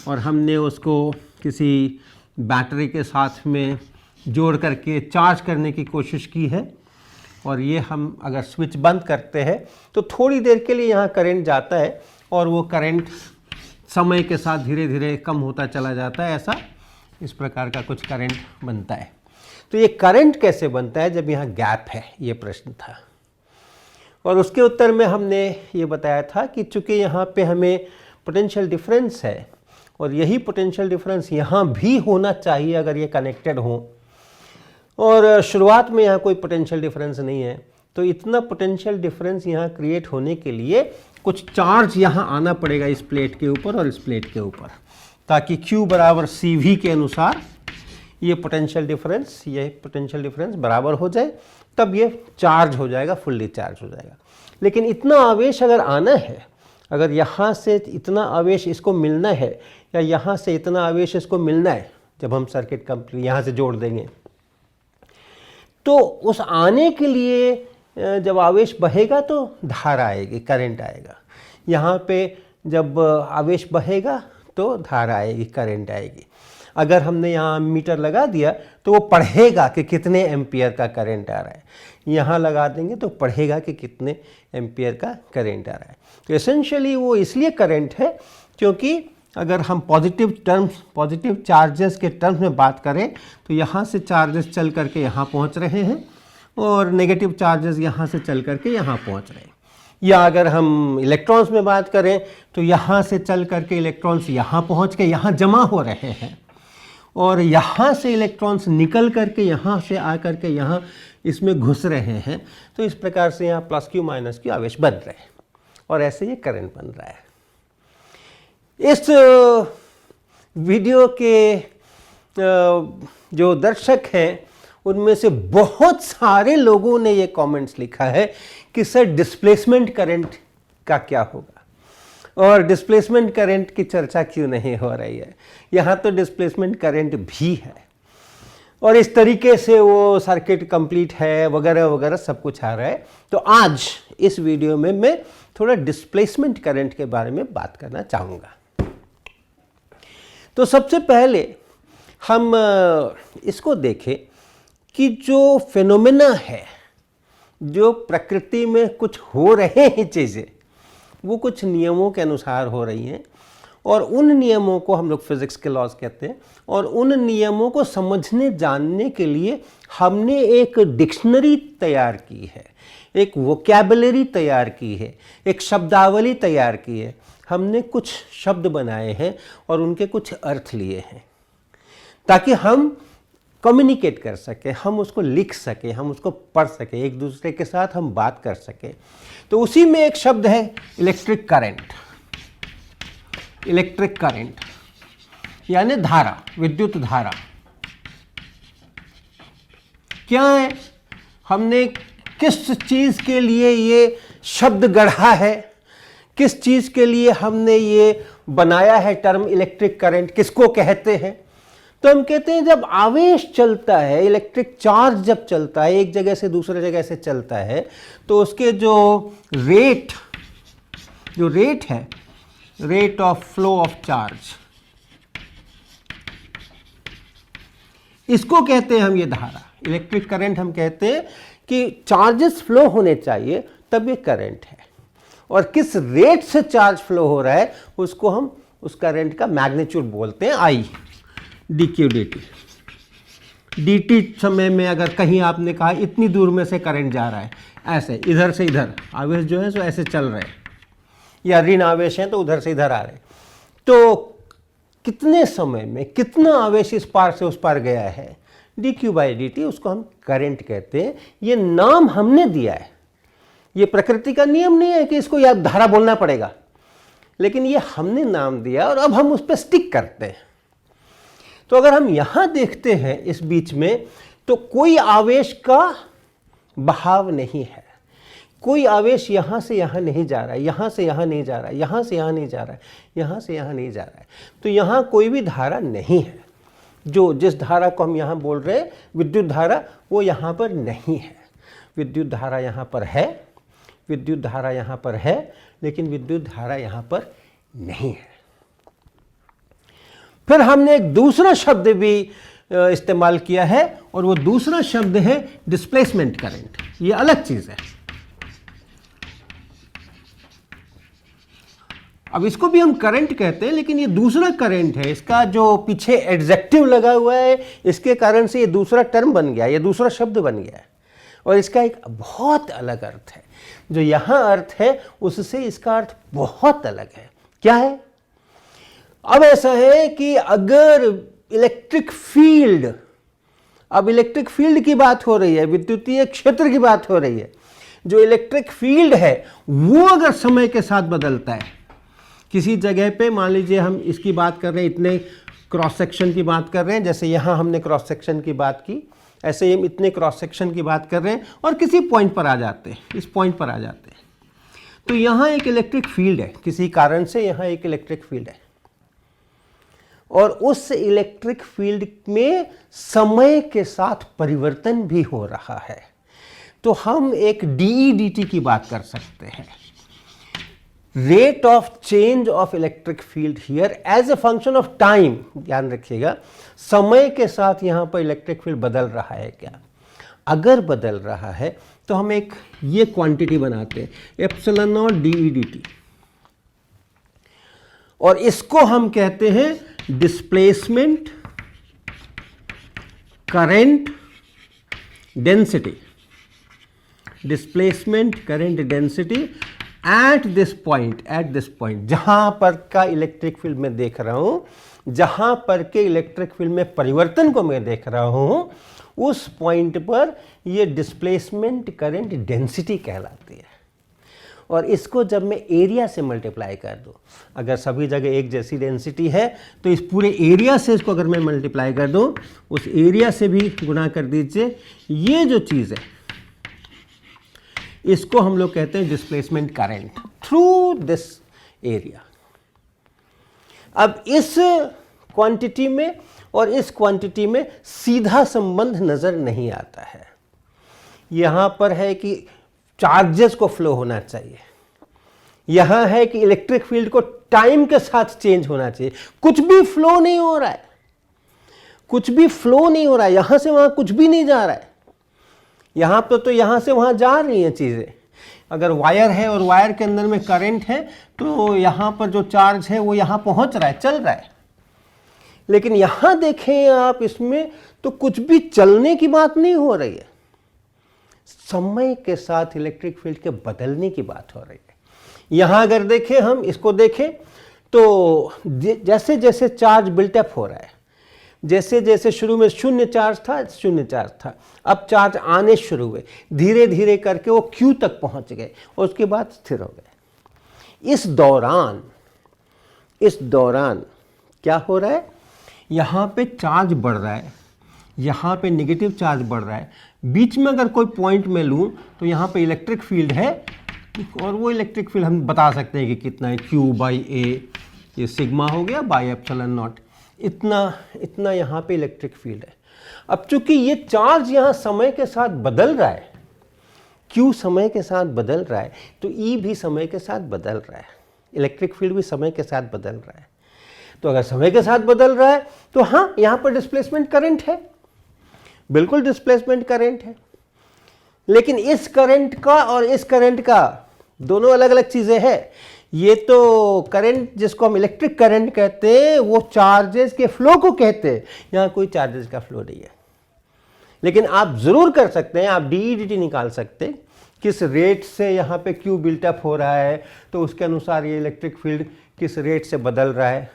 और हमने उसको किसी बैटरी के साथ में जोड़ करके चार्ज करने की कोशिश की है। और ये हम अगर स्विच बंद करते हैं तो थोड़ी देर के लिए यहाँ करंट जाता है और वो करंट समय के साथ धीरे धीरे कम होता चला जाता है। ऐसा इस प्रकार का कुछ करंट बनता है। तो ये करंट कैसे बनता है जब यहाँ गैप है, ये प्रश्न था। और उसके उत्तर में हमने ये बताया था कि चूंकि यहाँ पे हमें पोटेंशियल डिफरेंस है और यही पोटेंशियल डिफरेंस यहाँ भी होना चाहिए अगर ये कनेक्टेड हो, और शुरुआत में यहाँ कोई पोटेंशियल डिफरेंस नहीं है, तो इतना पोटेंशियल डिफरेंस यहाँ क्रिएट होने के लिए कुछ चार्ज यहाँ आना पड़ेगा इस प्लेट के ऊपर और इस प्लेट के ऊपर, ताकि Q बराबर CV के अनुसार ये पोटेंशियल डिफरेंस बराबर हो जाए, तब ये चार्ज हो जाएगा, फुल्ली चार्ज हो जाएगा। लेकिन इतना आवेश अगर आना है, अगर यहाँ से इतना आवेश इसको मिलना है या यहाँ से इतना आवेश इसको मिलना है, जब हम सर्किट कंप्लीट यहाँ से जोड़ देंगे, तो उस आने के लिए जब आवेश बहेगा तो धारा आएगी, करंट आएगा। यहाँ पे जब आवेश बहेगा तो धारा आएगी, करंट आएगी। अगर हमने यहाँ मीटर लगा दिया तो वो पढ़ेगा कि कितने एम्पियर का करंट आ रहा है, यहाँ लगा देंगे तो पढ़ेगा कि कितने एम्पियर का करंट आ रहा है। तो एसेंशियली वो इसलिए करंट है क्योंकि अगर हम पॉजिटिव चार्जेस के टर्म्स में बात करें तो यहाँ से चार्जेस चल करके यहाँ पहुँच रहे हैं और नेगेटिव चार्जेस यहाँ से चल करके यहाँ पहुँच रहे हैं। या अगर हम इलेक्ट्रॉन्स में बात करें तो यहाँ से चल करके इलेक्ट्रॉन्स यहाँ पहुँच के यहाँ जमा हो रहे हैं और यहाँ से इलेक्ट्रॉन्स निकल करके यहाँ से आ करके यहाँ इसमें घुस रहे हैं। तो इस प्रकार से यहाँ प्लस Q माइनस Q आवेश बन रहे हैं और ऐसे ये करंट बन रहा है। इस वीडियो के जो दर्शक हैं उनमें से बहुत सारे लोगों ने ये कमेंट्स लिखा है कि सर डिस्प्लेसमेंट करंट का क्या होगा और डिस्प्लेसमेंट करंट की चर्चा क्यों नहीं हो रही है। यहाँ तो डिस्प्लेसमेंट करंट भी है और इस तरीके से वो सर्किट कंप्लीट है वगैरह वगैरह सब कुछ आ रहा है। तो आज इस वीडियो में मैं थोड़ा डिस्प्लेसमेंट करंट के बारे में बात करना चाहूँगा। तो सबसे पहले हम इसको देखें कि जो फिनोमेना है, जो प्रकृति में कुछ हो रहे हैं चीज़ें, वो कुछ नियमों के अनुसार हो रही हैं और उन नियमों को हम लोग फिज़िक्स के लॉज कहते हैं। और उन नियमों को समझने जानने के लिए हमने एक डिक्शनरी तैयार की है, एक वोकैबुलरी तैयार की है, एक शब्दावली तैयार की है। हमने कुछ शब्द बनाए हैं और उनके कुछ अर्थ लिए हैं ताकि हम कम्युनिकेट कर सकें, हम उसको लिख सकें, हम उसको पढ़ सकें, एक दूसरे के साथ हम बात कर सकें। तो उसी में एक शब्द है इलेक्ट्रिक करंट। इलेक्ट्रिक करंट यानी धारा, विद्युत धारा क्या है, हमने किस चीज़ के लिए ये शब्द गढ़ा है, किस चीज़ के लिए हमने ये बनाया है टर्म इलेक्ट्रिक करंट, किसको कहते हैं। तो हम कहते हैं जब आवेश चलता है, इलेक्ट्रिक चार्ज जब चलता है, एक जगह से दूसरे जगह से चलता है, तो उसके जो रेट है, rate of flow of charge, इसको कहते हैं हम ये धारा। इलेक्ट्रिक करंट हम कहते हैं कि चार्जेस फ्लो होने चाहिए तब ये करंट है, और किस रेट से चार्ज फ्लो हो रहा है उसको हम उस करंट का मैग्नीट्यूड बोलते हैं I, dq dt। dt समय में अगर कहीं आपने कहा इतनी दूर में से करंट जा रहा है, ऐसे इधर से इधर आवेश जो है सो ऐसे चल रहे हैं, या ऋण आवेश हैं तो उधर से इधर आ रहे हैं, तो कितने समय में कितना आवेश इस पार से उस पार गया है, dq बाई dt, उसको हम करंट कहते हैं। ये नाम हमने दिया है, ये प्रकृति का नियम नहीं है कि इसको या धारा बोलना पड़ेगा, लेकिन ये हमने नाम दिया और अब हम उस पर स्टिक करते हैं। तो अगर हम यहाँ देखते हैं इस बीच में, तो कोई आवेश का बहाव नहीं है, कोई आवेश यहाँ से यहाँ नहीं जा रहा है, यहाँ से यहाँ नहीं जा रहा है, यहाँ से यहाँ नहीं जा रहा है, यहाँ से यहाँ नहीं जा रहा है। तो यहाँ कोई भी धारा नहीं है। जो जिस धारा को हम यहाँ बोल रहे हैं विद्युत धारा, वो यहाँ पर नहीं है। विद्युत धारा यहाँ पर है, विद्युत धारा यहाँ पर है, लेकिन विद्युत धारा यहाँ पर नहीं है। फिर हमने एक दूसरा शब्द भी इस्तेमाल किया है और वो दूसरा शब्द है डिस्प्लेसमेंट करंट। ये अलग चीज है। अब इसको भी हम करंट कहते हैं, लेकिन ये दूसरा करंट है। इसका जो पीछे एडजेक्टिव लगा हुआ है, इसके कारण से ये दूसरा टर्म बन गया, ये दूसरा शब्द बन गया है और इसका एक बहुत अलग अर्थ है। जो यहां अर्थ है उससे इसका अर्थ बहुत अलग है। क्या है? अब ऐसा है कि अगर इलेक्ट्रिक फील्ड, अब इलेक्ट्रिक फील्ड की बात हो रही है, विद्युतीय क्षेत्र की बात हो रही है, जो इलेक्ट्रिक फील्ड है वो अगर समय के साथ बदलता है, किसी जगह पे मान लीजिए हम इसकी बात कर रहे हैं, इतने क्रॉस सेक्शन की बात कर रहे हैं, जैसे यहाँ हमने क्रॉस सेक्शन की बात की, ऐसे ही हम इतने क्रॉस सेक्शन की बात कर रहे हैं और किसी पॉइंट पर आ जाते हैं, इस पॉइंट पर आ जाते हैं, तो यहाँ एक इलेक्ट्रिक फील्ड है, किसी कारण से यहाँ एक इलेक्ट्रिक फील्ड है और उस इलेक्ट्रिक फील्ड में समय के साथ परिवर्तन भी हो रहा है। तो हम एक dE/dt की बात कर सकते हैं, rate of change of electric field here as a function of time. ध्यान रखिएगा, समय के साथ यहां पर इलेक्ट्रिक फील्ड बदल रहा है क्या? अगर बदल रहा है तो हम एक ये क्वांटिटी बनाते हैं एप्सिलॉन नॉट dE/dt और इसको हम कहते हैं displacement current density. Displacement current density at this point, जहां पर का इलेक्ट्रिक फील्ड में देख रहा हूं, जहां पर के इलेक्ट्रिक फील्ड में परिवर्तन को मैं देख रहा हूं, उस पॉइंट पर ये डिस्प्लेसमेंट करंट डेंसिटी कहलाती है। और इसको जब मैं एरिया से मल्टीप्लाई कर दूं, अगर सभी जगह एक जैसी डेंसिटी है तो इस पूरे एरिया से इसको अगर मैं मल्टीप्लाई कर दूं, उस एरिया से भी गुणा कर दीजिए, ये जो चीज़ है इसको हम लोग कहते हैं displacement current through this area. अब इस क्वांटिटी में और इस क्वांटिटी में सीधा संबंध नजर नहीं आता है। यहां पर है कि चार्जेस को फ्लो होना चाहिए, यहां है कि इलेक्ट्रिक फील्ड को टाइम के साथ चेंज होना चाहिए। कुछ भी फ्लो नहीं हो रहा है, कुछ भी फ्लो नहीं हो रहा है, यहां से वहां कुछ भी नहीं जा रहा है। यहां पर तो यहां से वहां जा रही हैं चीजें। अगर वायर है और वायर के अंदर में करंट है तो यहां पर जो चार्ज है वो यहां पहुंच रहा है, चल रहा है। लेकिन यहां देखें आप, इसमें तो कुछ भी चलने की बात नहीं हो रही है, समय के साथ इलेक्ट्रिक फील्ड के बदलने की बात हो रही है। यहां अगर देखें, हम इसको देखें तो जैसे जैसे चार्ज बिल्टअप हो रहा है, जैसे जैसे शुरू में शून्य चार्ज था, अब चार्ज आने शुरू हुए, धीरे धीरे करके वो Q तक पहुंच गए और उसके बाद स्थिर हो गए। इस दौरान क्या हो रहा है? यहाँ पे चार्ज बढ़ रहा है, यहाँ पे नेगेटिव चार्ज बढ़ रहा है। बीच में अगर कोई पॉइंट में लूँ तो यहाँ पे इलेक्ट्रिक फील्ड है और वो इलेक्ट्रिक फील्ड हम बता सकते हैं कि कितना है, Q/A, ये सिग्मा हो गया बाय एप्सिलॉन नॉट, इतना यहाँ पे इलेक्ट्रिक फील्ड है। अब चूंकि ये चार्ज यहाँ समय के साथ बदल रहा है, Q समय के साथ बदल रहा है, तो E भी समय के साथ बदल रहा है, इलेक्ट्रिक फील्ड भी समय के साथ बदल रहा है। तो अगर समय के साथ बदल रहा है तो हाँ, यहाँ पर डिस्प्लेसमेंट करंट है, बिल्कुल डिस्प्लेसमेंट करंट है। लेकिन इस करंट का और इस करंट का दोनों अलग अलग चीजें हैं। ये तो करंट जिसको हम इलेक्ट्रिक करंट कहते हैं वो चार्जेस के फ्लो को कहते हैं, यहाँ कोई चार्जेस का फ्लो नहीं है। लेकिन आप जरूर कर सकते हैं, आप dE/dt निकाल सकते हैं, किस रेट से यहाँ पे Q बिल्टअप हो रहा है तो उसके अनुसार ये इलेक्ट्रिक फील्ड किस रेट से बदल रहा है।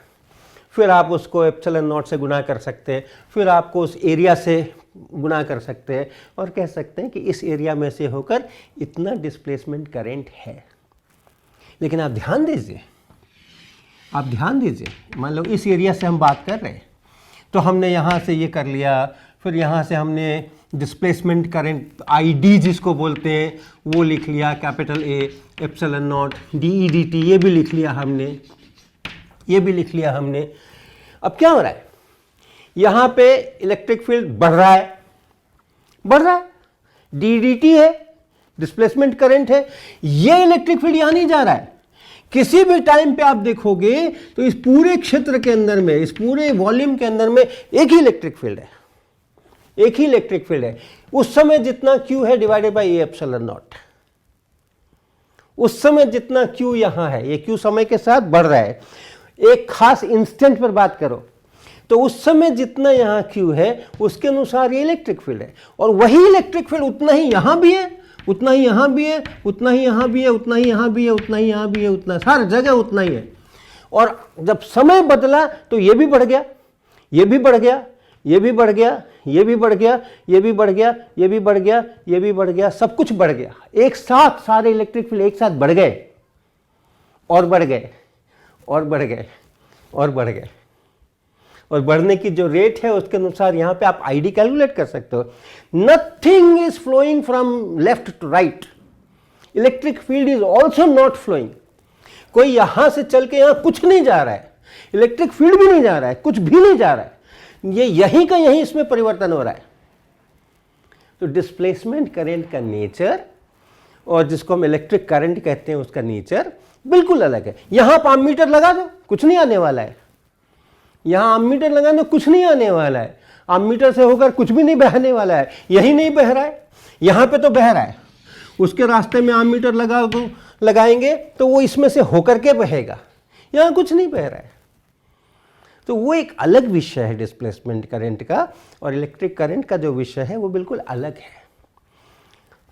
फिर आप उसको एप्सिलॉन नॉट से गुना कर सकते हैं, फिर आपको उस एरिया से गुना कर सकते हैं और कह सकते हैं कि इस एरिया में से होकर इतना डिस्प्लेसमेंट करंट है। लेकिन आप ध्यान दीजिए, मान लो इस एरिया से हम बात कर रहे हैं तो हमने यहाँ से ये कर लिया, फिर यहाँ से हमने डिस्प्लेसमेंट करंट ID जिसको बोलते हैं वो लिख लिया, capital A epsilon not dE/dt ये भी लिख लिया हमने, अब क्या हो रहा है? यहाँ पे इलेक्ट्रिक फील्ड बढ़ रहा है, dE/dt है, डिस्प्लेसमेंट करंट है। ये इलेक्ट्रिक फील्ड यहाँ नहीं जा रहा है किसी भी टाइम पे आप देखोगे तो इस पूरे क्षेत्र के अंदर में, इस पूरे वॉल्यूम के अंदर में एक ही इलेक्ट्रिक फील्ड है, एक ही इलेक्ट्रिक फील्ड है। उस समय जितना Q है divided by A epsilon not. उस समय जितना Q यहां है, ये Q समय के साथ बढ़ रहा है। एक खास इंस्टेंट पर बात करो तो उस समय जितना यहां Q है उसके अनुसार ये इलेक्ट्रिक फील्ड है, और वही इलेक्ट्रिक फील्ड उतना ही यहां भी है, उतना ही यहां भी है, उतना ही यहां भी है, उतना ही यहां भी है, उतना ही यहां भी है, उतना हर जगह उतना ही है। और जब समय बदला तो ये भी बढ़ गया, ये भी बढ़ गया, ये भी बढ़ गया, ये भी बढ़ गया, ये भी बढ़ गया, ये भी बढ़ गया, ये भी बढ़ गया, सब कुछ बढ़ गया। एक साथ सारे इलेक्ट्रिक फील्ड एक साथ बढ़ गए और बढ़ गए और बढ़ गए और बढ़ गए, और बढ़ने की जो रेट है उसके अनुसार यहां पे आप आईडी कैलकुलेट कर सकते हो। Nothing is flowing from left to right, electric field is also not flowing. कोई यहां से चल के यहां कुछ नहीं जा रहा है, इलेक्ट्रिक फील्ड भी नहीं जा रहा है, कुछ भी नहीं जा रहा है, ये यहीं का यहीं इसमें परिवर्तन हो रहा है। तो डिस्प्लेसमेंट करंट का नेचर और जिसको हम इलेक्ट्रिक करंट कहते हैं उसका नेचर बिल्कुल अलग है। यहां आप एमीटर लगा दो, कुछ नहीं आने वाला है। यहां एमीटर लगा दो, कुछ नहीं आने वाला है। एमीटर से होकर कुछ भी नहीं बहने वाला है, यही नहीं बह रहा है, यहां पे तो बह रहा है। उसके रास्ते में एमीटर लगाएंगे तो वो इसमें से होकर के बहेगा, यहां कुछ नहीं बह रहा है। तो वो एक अलग विषय है डिस्प्लेसमेंट करंट का, और इलेक्ट्रिक करंट का जो विषय है वो बिल्कुल अलग है।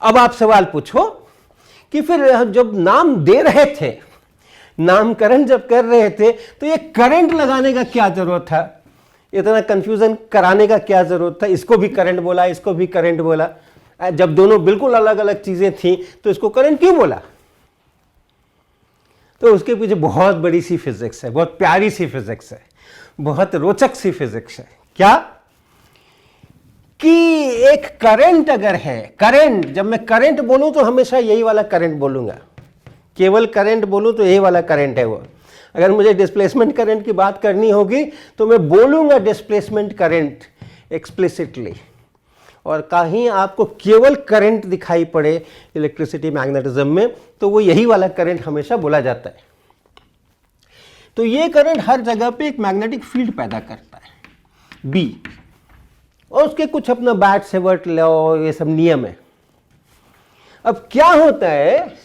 अब आप सवाल पूछो कि फिर जब नाम दे रहे थे, नामकरण जब कर रहे थे, तो ये करंट लगाने का क्या जरूरत था, इतना कंफ्यूजन कराने का क्या जरूरत था? इसको भी करंट बोला, इसको भी करंट बोला, जब दोनों बिल्कुल अलग अलग चीजें थी तो इसको करंट क्यों बोला? तो उसके पीछे बहुत बड़ी सी फिजिक्स है, बहुत प्यारी सी फिजिक्स है, बहुत रोचक सी फिजिक्स है। क्या कि एक करंट अगर है, करंट, जब मैं करंट बोलूं तो हमेशा यही वाला करंट बोलूंगा, केवल करंट बोलूं तो यही वाला करंट है वो। अगर मुझे डिस्प्लेसमेंट करंट की बात करनी होगी तो मैं बोलूंगा डिस्प्लेसमेंट करंट एक्सप्लिसिटली, और कहीं आपको केवल करंट दिखाई पड़े इलेक्ट्रिसिटी मैग्नेटिज्म में तो वो यही वाला करंट हमेशा बोला जाता है। तो ये करंट हर जगह पे एक मैग्नेटिक फील्ड पैदा करता है बी, और उसके कुछ अपना बैट सेवर्ट लॉ ये सब नियम है। अब क्या होता है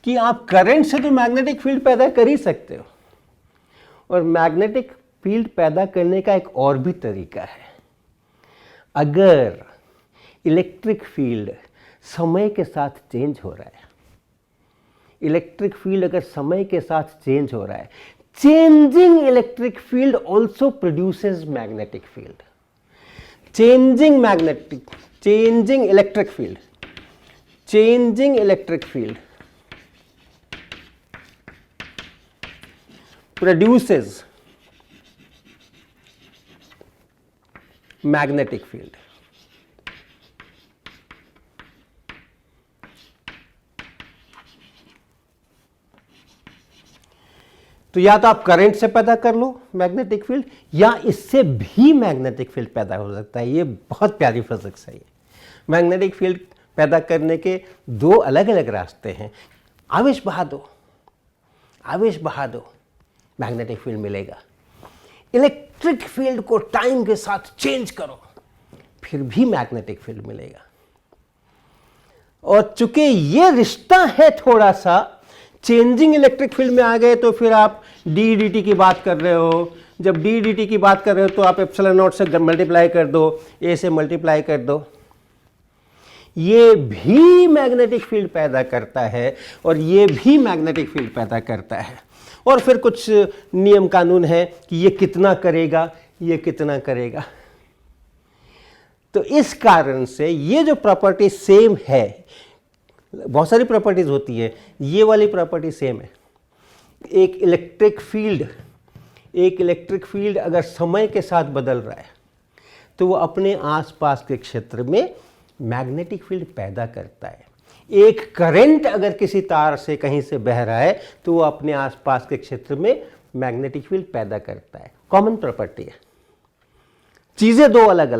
कि आप करंट से तो मैग्नेटिक फील्ड पैदा कर ही सकते हो, और मैग्नेटिक फील्ड पैदा करने का एक और भी तरीका है। अगर इलेक्ट्रिक फील्ड समय के साथ चेंज हो रहा है, इलेक्ट्रिक फील्ड अगर समय के साथ चेंज हो रहा है, changing electric field also produces magnetic field. Changing electric field produces magnetic field। तो या तो आप करंट से पैदा कर लो मैग्नेटिक फील्ड, या इससे भी मैग्नेटिक फील्ड पैदा हो सकता है। ये बहुत प्यारी फिजिक्स है। ये मैग्नेटिक फील्ड पैदा करने के दो अलग अलग रास्ते हैं। आवेश बहा दो, मैग्नेटिक फील्ड मिलेगा। इलेक्ट्रिक फील्ड को टाइम के साथ चेंज करो, फिर भी मैग्नेटिक फील्ड मिलेगा। और चूंकि ये रिश्ता है थोड़ा सा, चेंजिंग इलेक्ट्रिक फील्ड में आ गए तो फिर आप डी डी टी की बात कर रहे हो। जब डी डी टी की बात कर रहे हो तो आप एप्सिलॉन नॉट से मल्टीप्लाई कर दो, ए से मल्टीप्लाई कर दो। ये भी मैग्नेटिक फील्ड पैदा करता है और ये भी मैग्नेटिक फील्ड पैदा करता है। और फिर कुछ नियम कानून है कि ये कितना करेगा, ये कितना करेगा। तो इस कारण से ये जो प्रॉपर्टी सेम है, बहुत सारी प्रॉपर्टीज होती है, ये वाली प्रॉपर्टी सेम है। एक इलेक्ट्रिक फील्ड अगर समय के साथ बदल रहा है तो वो अपने आसपास के क्षेत्र में मैग्नेटिक फील्ड पैदा करता है। एक करंट अगर किसी तार से कहीं से बह रहा है तो वो अपने आसपास के क्षेत्र में मैग्नेटिक फील्ड पैदा करता है। कॉमन प्रॉपर्टी है। चीजें दो अलग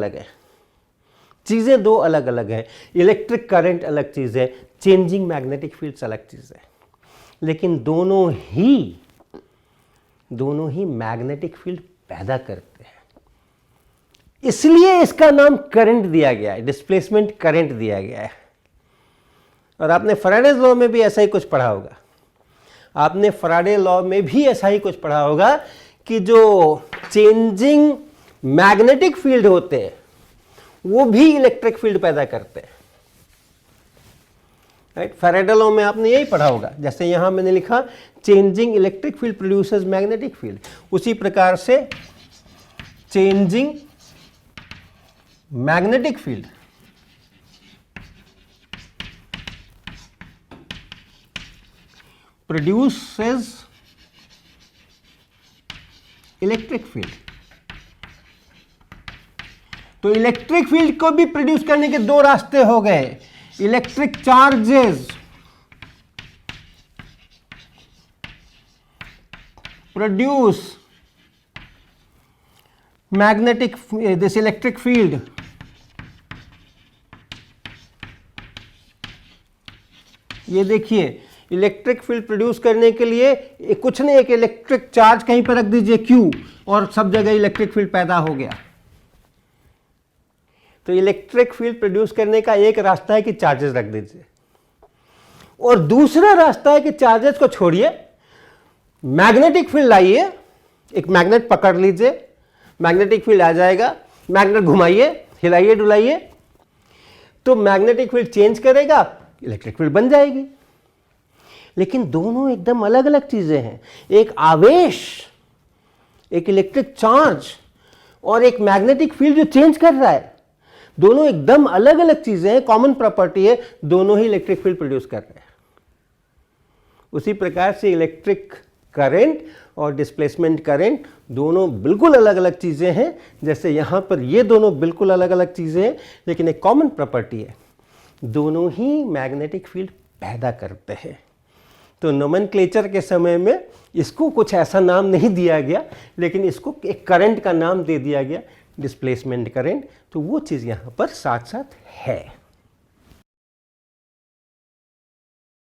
अलग है। इलेक्ट्रिक करंट अलग चीज है, चेंजिंग मैग्नेटिक फील्ड्स अलग चीज है। लेकिन दोनों ही मैग्नेटिक फील्ड पैदा करते हैं। इसलिए इसका नाम करंट दिया गया है, डिस्प्लेसमेंट करंट दिया गया है। और आपने फैराडेज लॉ में भी ऐसा ही कुछ पढ़ा होगा, आपने फैराडे लॉ में भी ऐसा ही कुछ पढ़ा होगा कि जो चेंजिंग मैग्नेटिक फील्ड होते हैं वो भी इलेक्ट्रिक फील्ड पैदा करते हैं, राइट। फैराडे लॉ में आपने यही पढ़ा होगा, जैसे यहां मैंने लिखा changing electric field produces magnetic field, उसी प्रकार से changing magnetic field produces electric field. तो इलेक्ट्रिक फील्ड को भी प्रोड्यूस करने के दो रास्ते हो गए, electric charges produce magnetic this electric field, ये देखिए इलेक्ट्रिक फील्ड प्रोड्यूस करने के लिए कुछ नहीं, एक इलेक्ट्रिक चार्ज कहीं पर रख दीजिए Q और सब जगह इलेक्ट्रिक फील्ड पैदा हो गया। तो इलेक्ट्रिक फील्ड प्रोड्यूस करने का एक रास्ता है कि चार्जेस रख दीजिए, और दूसरा रास्ता है कि चार्जेस को छोड़िए, मैग्नेटिक फील्ड लाइए, एक मैग्नेट पकड़ लीजिए, मैग्नेटिक फील्ड आ जाएगा, मैग्नेट घुमाइए, हिलाइए डुलाइए, तो मैग्नेटिक फील्ड चेंज करेगा, इलेक्ट्रिक फील्ड बन जाएगी। लेकिन दोनों एकदम अलग अलग चीजें हैं, एक आवेश, एक इलेक्ट्रिक चार्ज और एक मैग्नेटिक फील्ड जो चेंज कर रहा है, दोनों एकदम अलग अलग चीजें हैं, कॉमन प्रॉपर्टी है, दोनों ही इलेक्ट्रिक फील्ड प्रोड्यूस कर रहे हैं। उसी प्रकार से इलेक्ट्रिक करंट और डिस्प्लेसमेंट करंट दोनों बिल्कुल अलग अलग चीजें हैं, जैसे यहां पर ये दोनों बिल्कुल अलग अलग चीजें हैं, लेकिन एक कॉमन प्रॉपर्टी है, दोनों ही मैग्नेटिक फील्ड पैदा करते हैं। तो नोमेनक्लेचर के समय में इसको कुछ ऐसा नाम नहीं दिया गया, लेकिन इसको एक करंट का नाम दे दिया गया, डिस्प्लेसमेंट करंट। तो वो चीज़ यहाँ पर साथ साथ है।